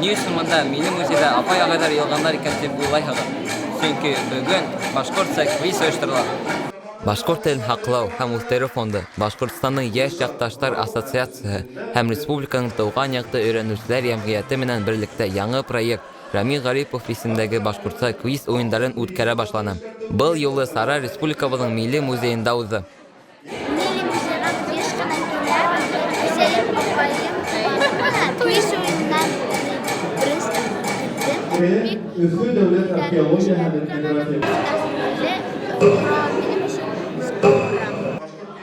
Ни өчен монда минем музейда апай-агайлар ялганнар икән дип уйлайһығыҙ? Чөнки бөгөн Башкортстан квиз оештырыла. Башкорт телен һаҡлау һәм үҫтереү фонды, Башкортостанның йәш яҡташтар ассоциацияһы һәм республиканың тыуған яҡты өйрәнеүселәр йәмғиәте менән берлектә яңы проект Рамил Гарипов исемендәге башҡортса квиз уйындарын үткәрә башланы. Был юлы сара республикабыҙҙың милли музейында уҙҙы. Милли музейға квиз кенә килә, Зәйеп апайым квиз уйынынан беренсе киттем. Өфө дәүләт археология һәм этнография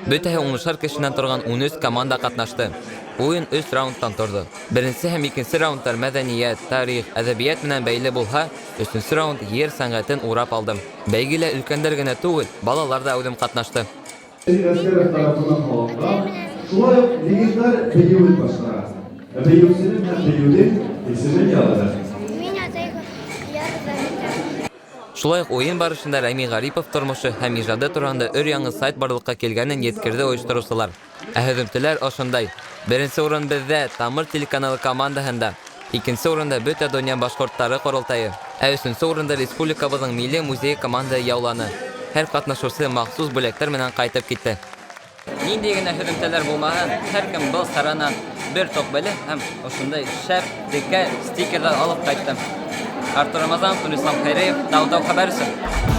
Бөтәһе уңышлар кешенән торган 13 команда ҡатнашты. Уйын 3 раундтан торҙо. Беренсе һәм икенсе раундтар мәҙәниәт, тарих, әҙәбиәт менән бәйле булһа, өсөнсө раунд ер сәнғәтен урап алды. Бәйгелә өлкәндәр генә түгел, балалар да әүҙем ҡатнашты. Әскәр тарафынан һалынған, шулай уҡ легендар бейеүен башҡара. Бейеүсенең һәм бейеүҙең исемен яҙҙы. Шулай уҡ уйын барышында Рамил Гарипов тормошо һәм ижады тураһында өр-яңы сайт барлыҡҡа килгәнен еткерҙе ойоштороусылар. Ә һөҙөмтәләр ошондай. Беренсе урын беҙҙә Тамыр телеканалы командаһында, икенсе урында Бөтә донъя башҡорттары ҡоролтайы, ә өсөнсө урында республикабыҙҙың милли музей команда яуланы. Һәр ҡатнашыусы махсус бүләктәр менән ҡайтып китте. Ниндәй генә һөҙөмтәләр булмаһын, һәр кем был саранан бер тоҡ белем һәм ошондай шәп текә стикерҙар алып ҡайтты. Артур Рамазанов, Ислам Хәйреев, Тау-Тау хәбәр өсөн.